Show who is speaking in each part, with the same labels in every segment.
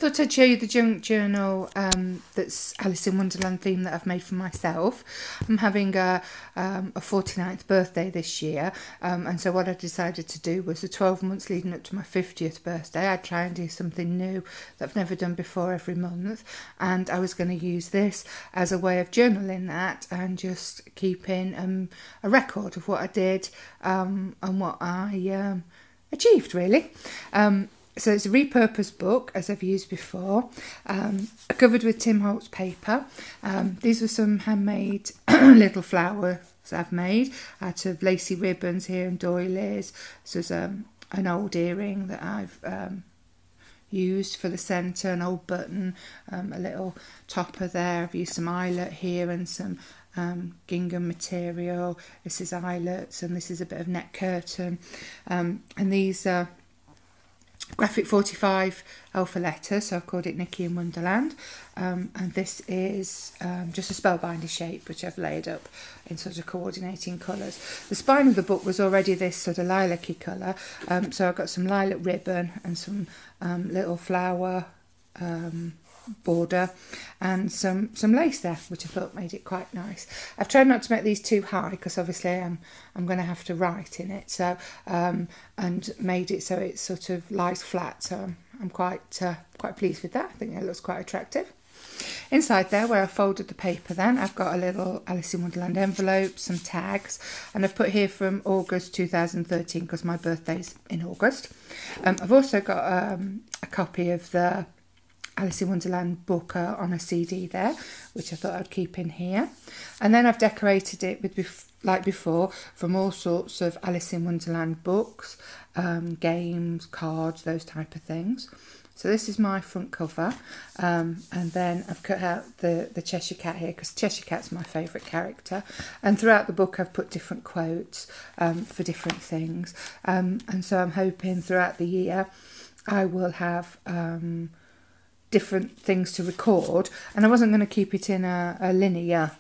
Speaker 1: Thought I'd show you the junk journal that's Alice in Wonderland theme that I've made for myself. I'm having a 49th birthday this year, and so what I decided to do was the 12 months leading up to my 50th birthday, I'd try and do something new that I've never done before every month, and I was going to use this as a way of journaling that and just keeping a record of what I did and what I achieved, really. So it's a repurposed book, as I've used before, covered with Tim Holtz paper. These were some handmade little flowers I've made out of lacy ribbons here and doilies. This was an old earring that I've used for the centre, an old button, a little topper there. I've used some eyelet here and some gingham material. This is eyelets and this is a bit of net curtain. And these are graphic 45 alpha letters, so I've called it Nikki in Wonderland, and this is just a spellbinder shape which I've laid up in sort of coordinating colours. The spine of the book was already this sort of lilac-y colour, so I've got some lilac ribbon and some little flower border and some lace there, which I thought made it quite nice. I've tried not to make these too high because obviously I'm going to have to write in it, so and made it so it sort of lies flat, so I'm quite pleased with that. I think it looks quite attractive. Inside there, where I folded the paper then, I've got a little Alice in Wonderland envelope, some tags, and I've put here from August 2013 because my birthday's in August. I've also got a copy of the Alice in Wonderland book on a CD there, which I thought I'd keep in here. And then I've decorated it with, like before, from all sorts of Alice in Wonderland books, games, cards, those type of things. So this is my front cover, and then I've cut out the Cheshire Cat here because Cheshire Cat's my favourite character, and throughout the book I've put different quotes for different things, and so I'm hoping throughout the year I will have different things to record, and I wasn't going to keep it in a linear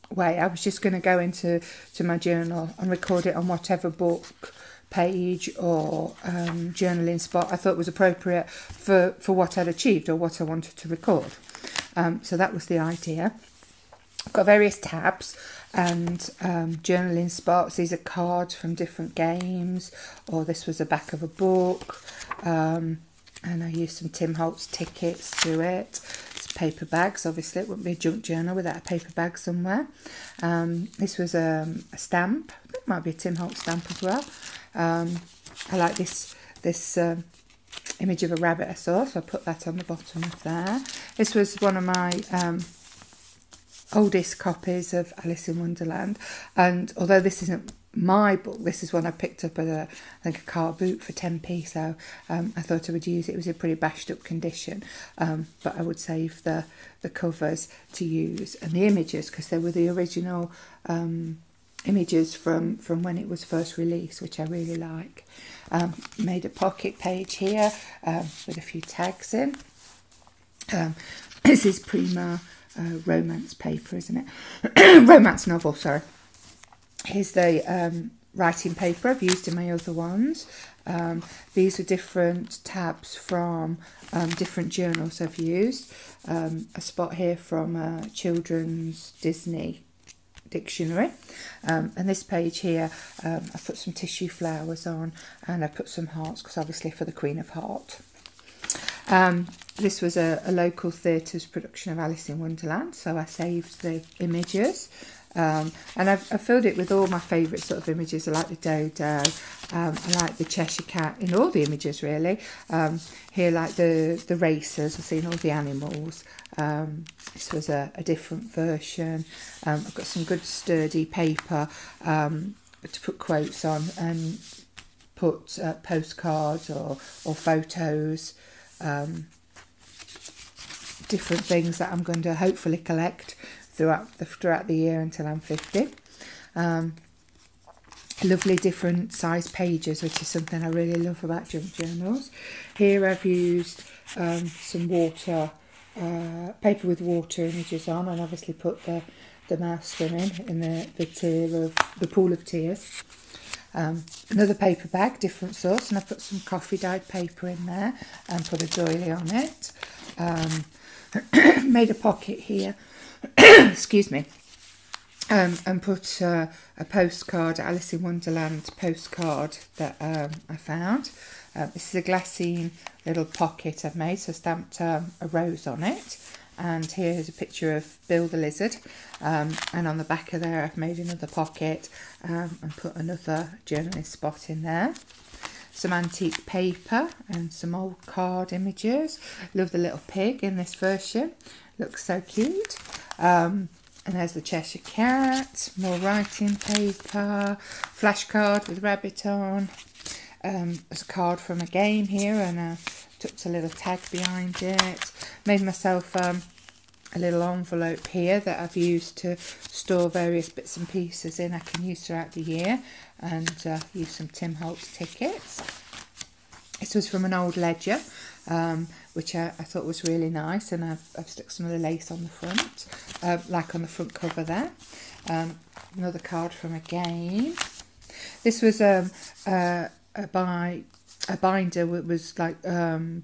Speaker 1: way. I was just going to go into my journal and record it on whatever book page or journaling spot I thought was appropriate for what I'd achieved or what I wanted to record. So that was the idea. I've got various tabs and journaling spots. These are cards from different games, or this was the back of a book. And I used some Tim Holtz tickets through it. It's paper bags, obviously. It wouldn't be a junk journal without a paper bag somewhere. This was a stamp. It might be a Tim Holtz stamp as well. I like this image of a rabbit I saw, so I put that on the bottom of there. This was one of my oldest copies of Alice in Wonderland, and although this isn't my book, this is one I picked up at I think a car boot for 10p, so I thought I would use it. It was in pretty bashed up condition, but I would save the covers to use and the images because they were the original images from when it was first released, which I really like. Made a pocket page here with a few tags in. This is Prima romance paper, isn't it? Romance novel, sorry. Here's the writing paper I've used in my other ones. These are different tabs from different journals I've used. A spot here from Children's Disney Dictionary. And this page here, I put some tissue flowers on, and I put some hearts, because obviously for the Queen of Heart. This was a local theatre's production of Alice in Wonderland, so I saved the images. And I've filled it with all my favourite sort of images. I like the dodo, I like the Cheshire Cat in all the images really. Here like the racers, I've seen all the animals. This was a different version. I've got some good sturdy paper to put quotes on and put postcards or photos, different things that I'm going to hopefully collect throughout the year until I'm 50. Lovely different size pages, which is something I really love about junk journals. Here I've used some water, paper with water images on, and obviously put the mouse swimming in the pool of tears. Another paper bag, different source, and I put some coffee dyed paper in there and put a doily on it. Made a pocket here, excuse me, and put a postcard, Alice in Wonderland postcard that I found. This is a glassine little pocket I've made, so I stamped a rose on it. And here's a picture of Bill the lizard, and on the back of there I've made another pocket and put another journaling spot in there. Some antique paper and some old card images. Love the little pig in this version, looks so cute. And there's the Cheshire Cat, more writing paper, flashcard with rabbit on. There's a card from a game here, and I tucked a little tag behind it. Made myself a little envelope here that I've used to store various bits and pieces in I can use throughout the year, and use some Tim Holtz tickets. This was from an old ledger, which I thought was really nice, and I've stuck some of the lace on the front, like on the front cover there. Another card from a game. This was a binder that was like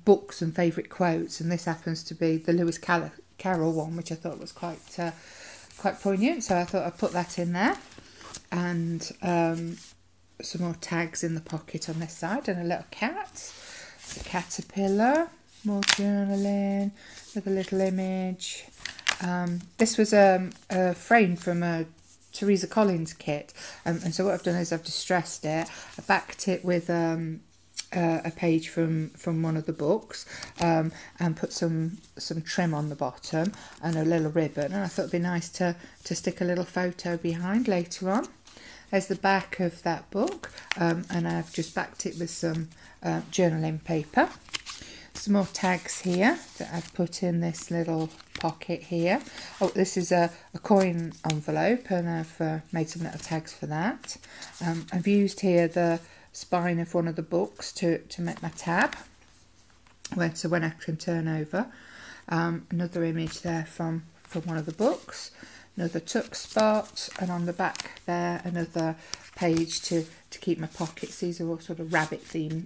Speaker 1: books and favourite quotes, and this happens to be the Lewis Carroll one, which I thought was quite poignant, so I thought I'd put that in there. And some more tags in the pocket on this side, and a little cat, a caterpillar, more journaling, another little image. This was a frame from a Teresa Collins kit, and so what I've done is I've distressed it. I backed it with a page from one of the books, and put some trim on the bottom and a little ribbon, and I thought it'd be nice to stick a little photo behind later on. There's the back of that book, and I've just backed it with some journaling paper. Some more tags here that I've put in this little pocket here. Oh, this is a coin envelope, and I've made some little tags for that. I've used here the spine of one of the books to make my tab, so when I can turn over. Another image there from one of the books. Another tuck spot, and on the back there another page to keep my pockets. These are all sort of rabbit themed,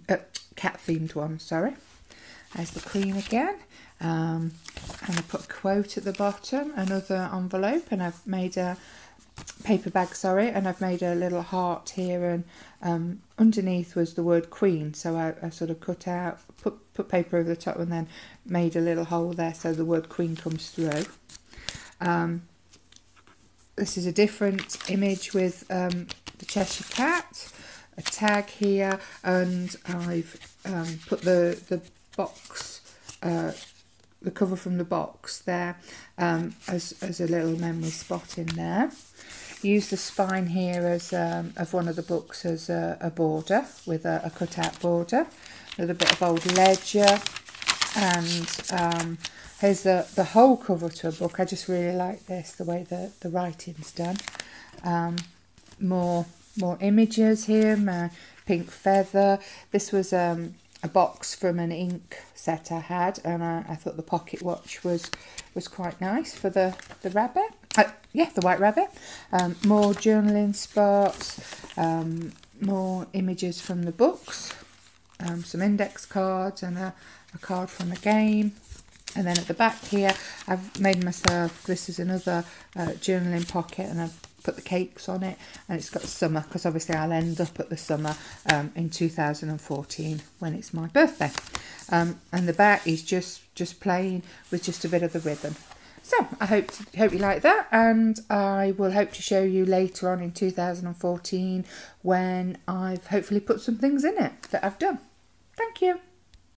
Speaker 1: cat themed ones, sorry. There's the Queen again, and I put a quote at the bottom. Another envelope, and I've made a paper bag, sorry, and I've made a little heart here, and underneath was the word Queen, so I sort of cut out, put paper over the top, and then made a little hole there so the word Queen comes through. This is a different image with the Cheshire Cat, a tag here, and I've put the box, the cover from the box there, as a little memory spot in there. Use the spine here as of one of the books as a border, with a cut-out border. Another bit of old ledger, and here's the whole cover to a book. I just really like this, the way the writing's done. More images here. My pink feather. This was a box from an ink set I had, and I thought the pocket watch was quite nice for the rabbit. Yeah, the white rabbit. More journaling spots. More images from the books. Some index cards, and a card from a game. And then at the back here, I've made myself, this is another journaling pocket, and I've put the cakes on it, and it's got summer, because obviously I'll end up at the summer in 2014 when it's my birthday. And the back is just plain with just a bit of the ribbon. So I hope you like that, and I will hope to show you later on in 2014 when I've hopefully put some things in it that I've done. Thank you.